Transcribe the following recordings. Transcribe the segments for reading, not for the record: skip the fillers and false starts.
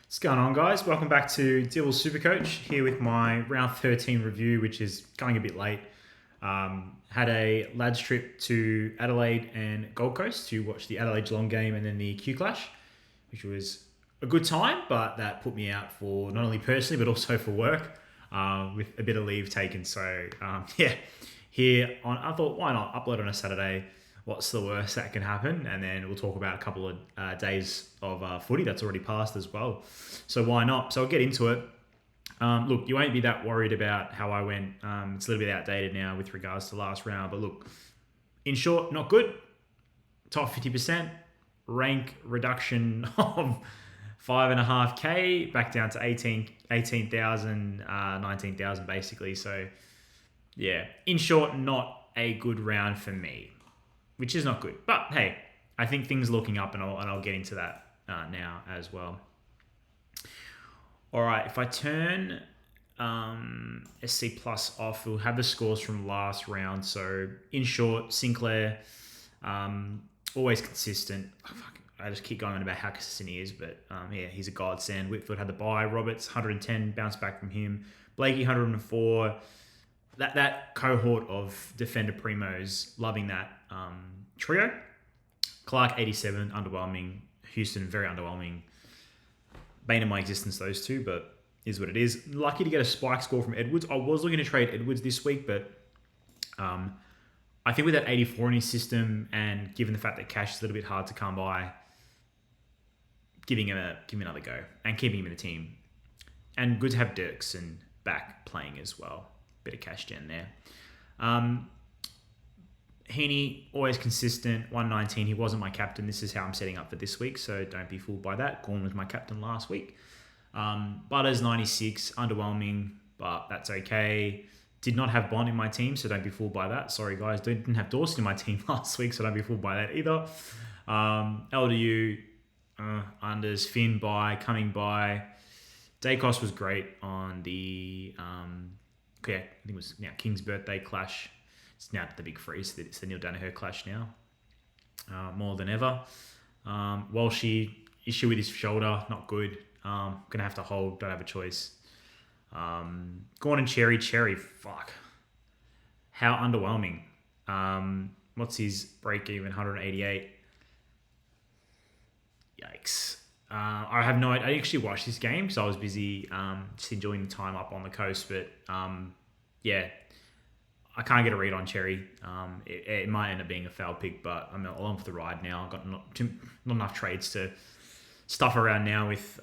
What's going on, guys? Welcome back to AFL SuperCoach, here with my round 13 review, which is going a bit late. Had a lads trip to Adelaide and Gold Coast to watch the Adelaide Geelong game and then the Q Clash, which was a good time, but that put me out for not only personally but also for work, with a bit of leave taken. So here on, I thought, why not upload on a Saturday? What's the worst that can happen? And then we'll talk about a couple of days of footy that's already passed as well. So why not? So I'll get into it. Look, you won't be that worried about how I went. It's a little bit outdated now with regards to last round. But look, in short, not good. Top 50%. Rank reduction of 5.5K. Back down to 18,000, 19,000 basically. So yeah, in short, not a good round for me, which is not good. But hey, I think things are looking up, and I'll get into that now as well. All right, if I turn SC Plus off, we'll have the scores from last round. So in short, Sinclair, always consistent. I just keep going on about how consistent he is, but yeah, he's a godsend. Whitfield had the bye. Roberts, 110, bounced back from him. Blakey, 104. That cohort of defender primos, loving that trio. Clark, 87, underwhelming. Houston, very underwhelming. Bane of my existence, those two, but is what it is. Lucky to get a spike score from Edwards. I was looking to trade Edwards this week, but I think with that 84 in his system, and given the fact that cash is a little bit hard to come by, giving him another go and keeping him in the team. And good to have Dirksen back playing as well. Bit of cash gen there. Heaney, always consistent, 119. He wasn't my captain. This is how I'm setting up for this week, so don't be fooled by that. Gorn was my captain last week. Butters, 96, underwhelming, but that's okay. Did not have Bond in my team, so don't be fooled by that. Sorry, guys. Didn't have Dawson in my team last week, so don't be fooled by that either. LDU, unders, Finn by, coming by. Dacos was great on the... I think it was King's birthday clash. It's now the big freeze. It's the Neil Danaher clash now, more than ever. Walshy, issue with his shoulder, not good. Gonna have to hold. Don't have a choice. Gordon Cherry, fuck. How underwhelming. What's his break even? 188. Yikes. I have no idea. I actually watched this game because I was busy just enjoying the time up on the coast. But yeah, I can't get a read on Cherry. It might end up being a foul pick, but I'm along for the ride now. I've got not enough trades to stuff around now with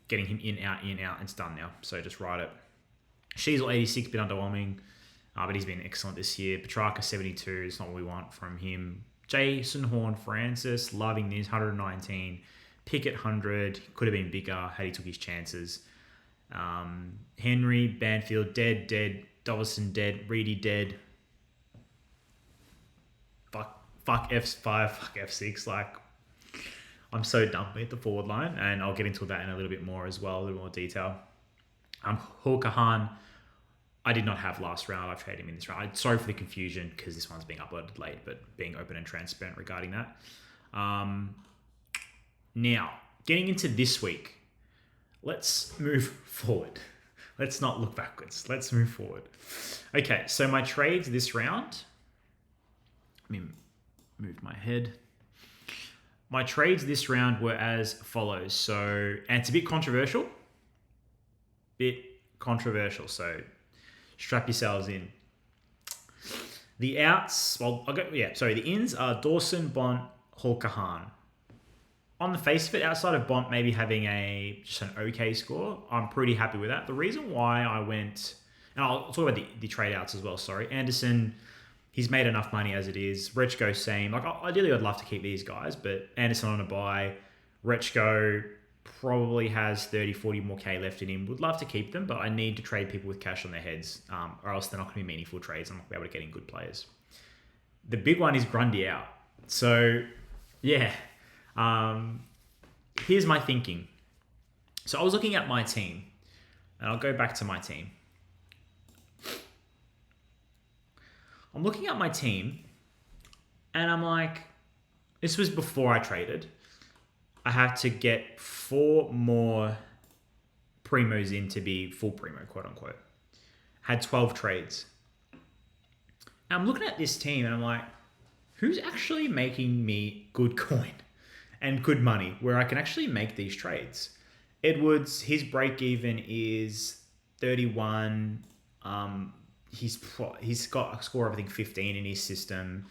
getting him in, out, and it's done now. So just ride it. Sheasel, 86, bit underwhelming, but he's been excellent this year. Petrarca, 72, is not what we want from him. Jason Horn-Francis, loving this, 119. Pickett, 100, could have been bigger had he took his chances. Henry, Banfield, dead. Dovison, dead. Reedy, dead. Fuck F5, fuck F6. Like, I'm so done with the forward line, and I'll get into that in a little bit more as well, a little more detail. Hawkahan, I did not have last round. I've traded him in this round. Sorry for the confusion because this one's being uploaded late, but being open and transparent regarding that. Now, getting into this week, let's move forward. Let's not look backwards. Let's move forward. Okay, so my trades this round. Let me move my head. My trades this round were as follows. So, and it's a bit controversial. So strap yourselves in. The outs, the ins are Dawson, Bont, Hawkahan. On the face of it, outside of Bont maybe having just an okay score, I'm pretty happy with that. The reason why I went, and I'll talk about the trade outs as well, sorry. Anderson, he's made enough money as it is. Rechko, same. Like, ideally, I'd love to keep these guys, but Anderson on a buy. Rechko probably has 30, 40 more K left in him. Would love to keep them, but I need to trade people with cash on their heads, or else they're not going to be meaningful trades. I'm not going to be able to get in good players. The big one is Grundy out. So, yeah. Here's my thinking. So I was looking at my team, and I'll go back to my team. I'm looking at my team, and I'm like, this was before I traded. I have to get 4 more Premos in to be full Premo, quote unquote. Had 12 trades. And I'm looking at this team and I'm like, who's actually making me good coin and good money where I can actually make these trades? Edwards, his break even is 31. He's got a score of, I think, 15 in his system,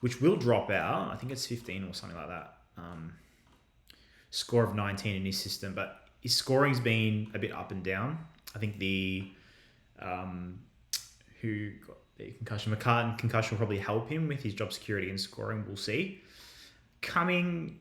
which will drop out. I think it's 15 or something like that. Score of 19 in his system, but his scoring's been a bit up and down. I think who got the concussion, McCartan concussion will probably help him with his job security and scoring. We'll see. Cumming,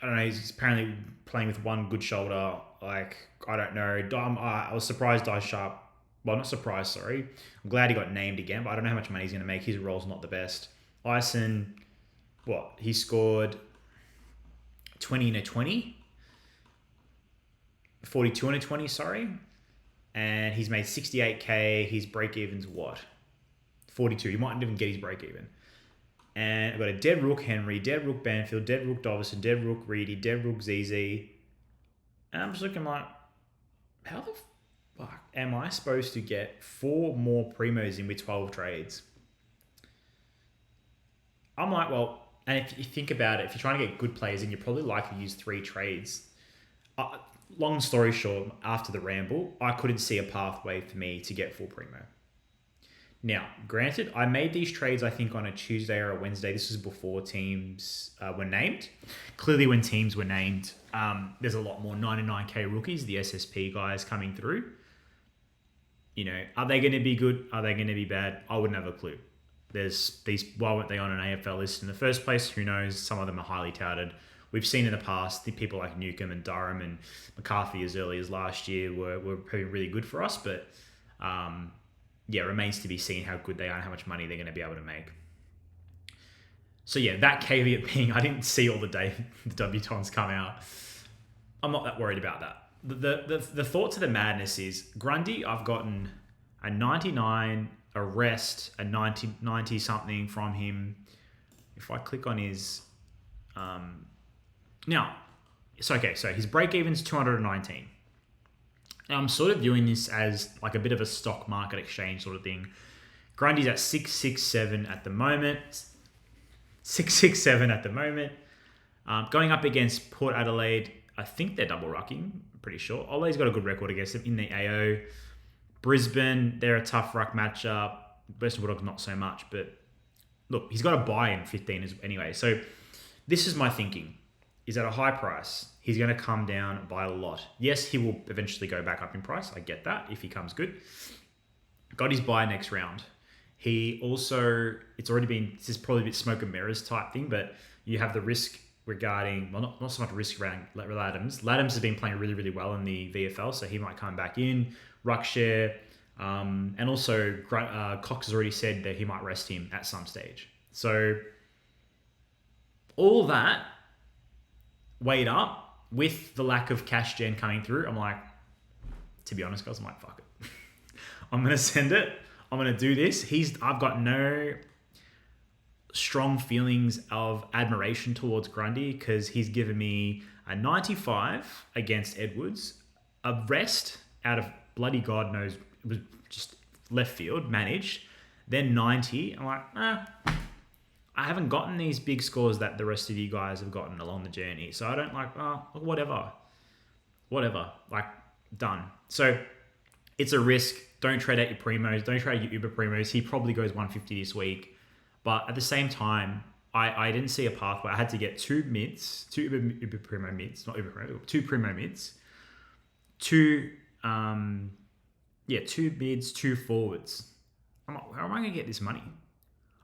I don't know, he's apparently playing with one good shoulder. Like, I don't know. I was surprised Dice Sharp, well, not surprised, sorry. I'm glad he got named again, but I don't know how much money he's going to make. His role's not the best. Ison, he scored 20 and a 20. 42 and a 20, sorry. And he's made 68K. His break-even's what? 42. He might not even get his break-even. And I've got a dead Rook Henry, dead Rook Banfield, dead Rook Dovison, dead Rook Reedy, dead Rook ZZ. And I'm just looking like, how the fuck am I supposed to get 4 more Primos in with 12 trades? I'm like, well, and if you think about it, if you're trying to get good players in, you're probably likely to use 3 trades. Long story short, after the ramble, I couldn't see a pathway for me to get full Premo. Now, granted, I made these trades, I think, on a Tuesday or a Wednesday. This was before teams were named. Clearly, when teams were named, there's a lot more 99K rookies, the SSP guys coming through. You know, are they going to be good? Are they going to be bad? I wouldn't have a clue. There's these, why weren't they on an AFL list in the first place? Who knows? Some of them are highly touted. We've seen in the past, the people like Newcomb and Durham and McCarthy as early as last year were probably really good for us, but it remains to be seen how good they are and how much money they're going to be able to make. So yeah, that caveat being, I didn't see all the debutants come out. I'm not that worried about that. The thought to the madness is, Grundy, I've gotten a 99, a rest, a 90 something from him. If I click on his... now, so his break-even's 219. Now, I'm sort of viewing this as like a bit of a stock market exchange sort of thing. Grundy's at 667 at the moment. 667 at the moment. Going up against Port Adelaide, I think they're double rucking. I'm pretty sure. Ole's got a good record against them in the AO. Brisbane, they're a tough ruck matchup. Western Bulldogs, not so much. But look, he's got a buy in 15 anyway. So this is my thinking. Is at a high price. He's going to come down by a lot. Yes, he will eventually go back up in price. I get that if he comes good. Got his buy next round. He also, it's already been, this is probably a bit smoke and mirrors type thing, but you have the risk regarding, well, not so much risk around Laddams. Laddams has been playing really, really well in the VFL, so he might come back in. Ruck share. And also, Cox has already said that he might rest him at some stage. So, all that weighed up with the lack of cash gen coming through, I'm like, to be honest, guys, I'm like, fuck it. I'm going to send it. I'm going to do this. I've got no strong feelings of admiration towards Grundy because he's given me a 95 against Edwards, a rest out of bloody God knows, it was just left field, managed, then 90. I'm like, I haven't gotten these big scores that the rest of you guys have gotten along the journey. So I don't like, whatever, like, done. So it's a risk. Don't trade out your Primos. Don't trade out your Uber Primos. He probably goes 150 this week. But at the same time, I didn't see a pathway. I had to get 2 mids, 2 Uber Primo mids, not Uber Primo, 2 Primo mids, 2 mids, 2 forwards. I'm like, how am I going to get this money?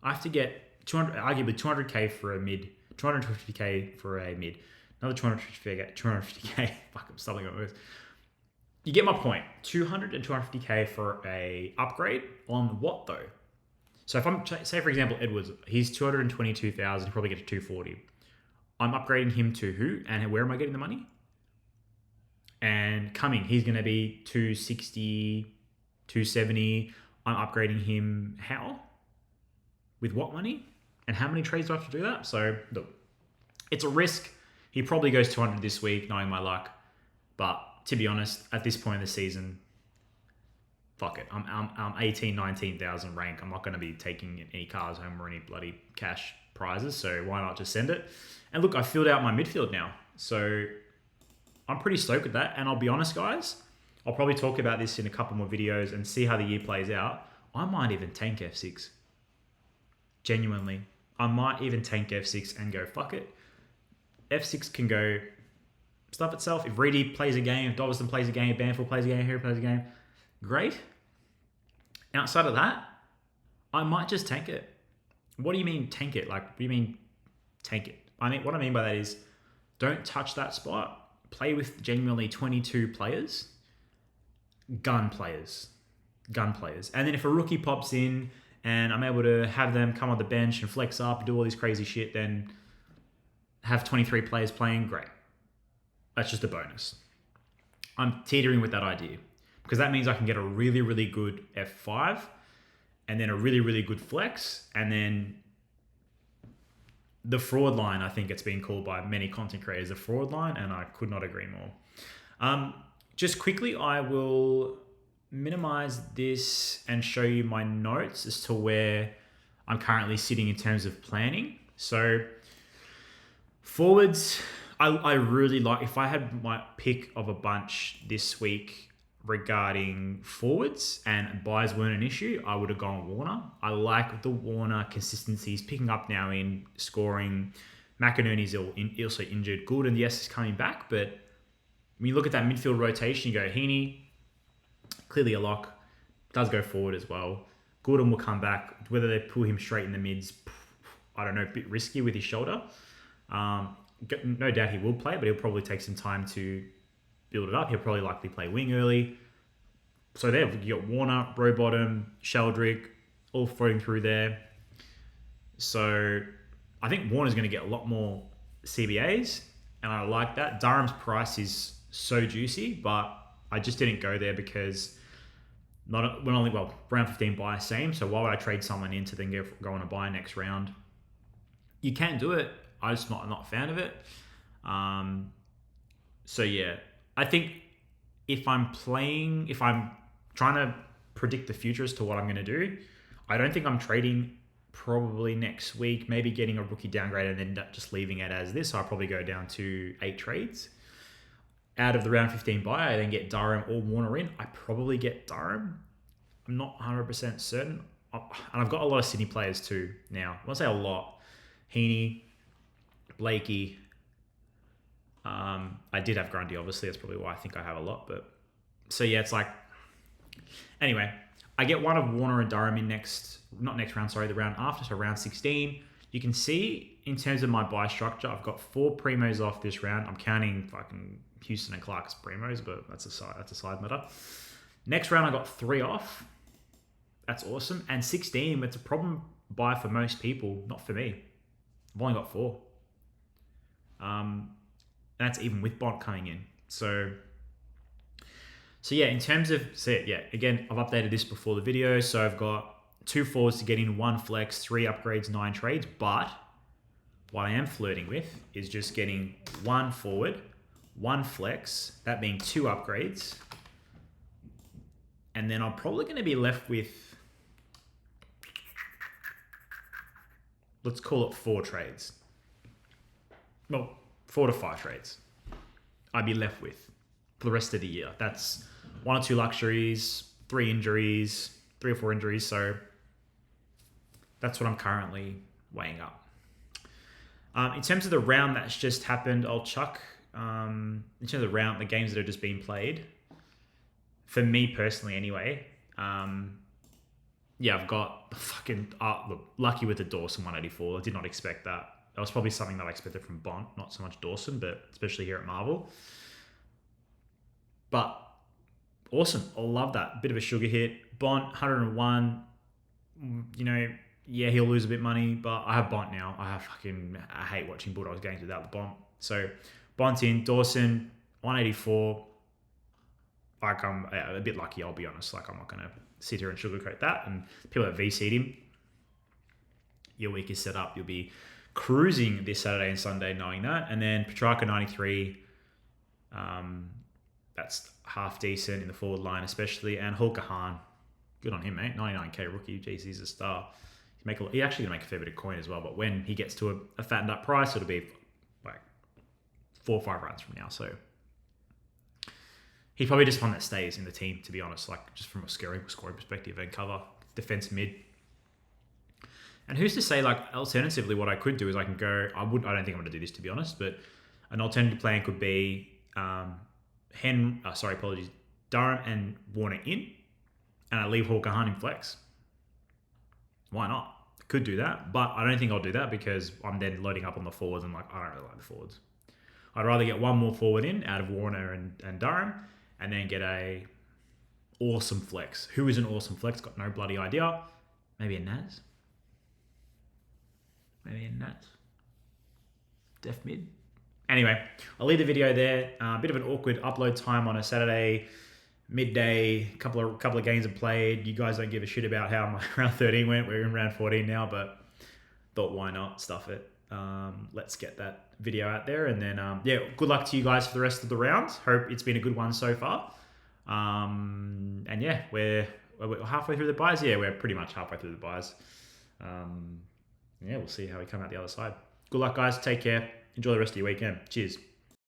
I have to get arguably 200k for a mid, 250k for a mid, another 250k. Fuck, I'm stumbling on words. You get my point. 200 and 250k for a upgrade on what though? So if I'm, say for example, Edwards, he's 222,000, he'll probably get to 240. I'm upgrading him to who? And where am I getting the money? And Cumming, he's going to be 260, 270. I'm upgrading him how? With what money? And how many trades do I have to do that? So look, it's a risk. He probably goes 200 this week, knowing my luck. But to be honest, at this point in the season, fuck it. I'm 18, 19,000 rank. I'm not going to be taking any cars home or any bloody cash prizes. So why not just send it? And look, I filled out my midfield now. So I'm pretty stoked with that. And I'll be honest, guys, I'll probably talk about this in a couple more videos and see how the year plays out. I might even tank F6. Genuinely. I might even tank F6 and go, fuck it. F6 can go stuff itself. If Reedy plays a game, if Dobberson plays a game, Banfield plays a game, Harry plays a game, great. Outside of that, I might just tank it. What do you mean tank it? Like, what do you mean tank it? What I mean by that is don't touch that spot. Play with genuinely 22 players. Gun players. And then if a rookie pops in and I'm able to have them come on the bench and flex up, do all this crazy shit, then have 23 players playing, great. That's just a bonus. I'm teetering with that idea because that means I can get a really, really good F5 and then a really, really good flex. And then the fraud line, I think it's been called by many content creators, the fraud line, and I could not agree more. Just quickly, I will minimize this and show you my notes as to where I'm currently sitting in terms of planning. So forwards, I really like, if I had my pick of a bunch this week regarding forwards and buys weren't an issue, I would have gone Warner. I like the Warner consistency. He's picking up now in scoring. McInerney's also injured. Goulden, yes, is coming back, but when you look at that midfield rotation, you go Heaney, clearly a lock, does go forward as well. Goulden will come back. Whether they pull him straight in the mids, I don't know, a bit risky with his shoulder. No doubt he will play, but he'll probably take some time to build it up. He'll probably likely play wing early. So there, you got Warner, Rowbottom, Sheldrick, all floating through there. So I think Warner's going to get a lot more CBAs, and I like that. Durham's price is so juicy, but I just didn't go there because round 15 buy same. So why would I trade someone in to then go on a buy next round? You can do it. I'm just not a fan of it. So yeah, I think if I'm trying to predict the future as to what I'm going to do, I don't think I'm trading probably next week, maybe getting a rookie downgrade and then just leaving it as this. So I'll probably go down to 8 trades. Out of the round 15 buy, I then get Durham or Warner in. I probably get Durham. I'm not 100% certain. And I've got a lot of Sydney players too now. I won't say a lot. Heaney, Blakey. I did have Grundy, obviously. That's probably why I think I have a lot. But so yeah, it's like... Anyway, I get one of Warner and Durham in the round after, so round 16. You can see in terms of my buy structure, I've got 4 Premos off this round. I'm counting fucking Houston and Clark as Premos, but that's a side matter. Next round, I got 3 off. That's awesome. And 16, it's a problem buy for most people, not for me. I've only got 4. That's even with Bont coming in. So yeah, in terms of, again, I've updated this before the video. So I've got 2 forwards to get in, 1 flex, 3 upgrades, 9 trades. But what I am flirting with is just getting 1 forward, 1 flex, that being 2 upgrades. And then I'm probably going to be left with, let's call it 4 trades. Well, 4 to 5 trades I'd be left with for the rest of the year. That's 1 or 2 luxuries, 3 injuries, 3 or 4 injuries. So that's what I'm currently weighing up. In terms of the round that's just happened, I'll chuck, in terms of the games that have just been played, for me personally anyway, I've got fucking, lucky with the Dawson 184. I did not expect that. That was probably something that I expected from Bont, not so much Dawson, but especially here at Marvel. But awesome. I love that. Bit of a sugar hit. Bont, 101. Yeah, he'll lose a bit of money, but I have Bont now. I hate watching Bulldogs games without the Bont. So Bont in. Dawson, 184. Like, I'm a bit lucky, I'll be honest. Like, I'm not going to sit here and sugarcoat that. And people that VC'd him, your week is set up. You'll be cruising this Saturday and Sunday knowing that. And then Petrarca 93, that's half decent in the forward line especially. And Hulk Khan, good on him, mate. 99k rookie. Jeez, he's a star. He actually going to make a fair bit of coin as well. But when he gets to a fattened up price, it'll be like 4 or 5 runs from now. So he's probably just one that stays in the team, to be honest, like just from a scoring perspective and cover, defense mid. And who's to say, like, alternatively, what I could do is I can go, I don't think I'm going to do this, to be honest, but an alternative plan could be Durham and Warner in, and I leave Hawker Hunt in flex. Why not? Could do that, but I don't think I'll do that because I'm then loading up on the forwards and like, I don't really like the forwards. I'd rather get one more forward in out of Warner and Durham and then get a awesome flex. Who is an awesome flex? Got no bloody idea. Maybe a Naz? Def mid? Anyway, I'll leave the video there. A bit of an awkward upload time on a Saturday midday. Couple of games have played. You guys don't give a shit about how my round 13 went. We're in round 14 now, but thought why not stuff it. Let's get that video out there, and then good luck to you guys for the rest of the rounds. Hope it's been a good one so far. And yeah, we're halfway through the buys. Yeah, we're pretty much halfway through the buys. We'll see how we come out the other side. Good luck, guys. Take care. Enjoy the rest of your weekend. Cheers.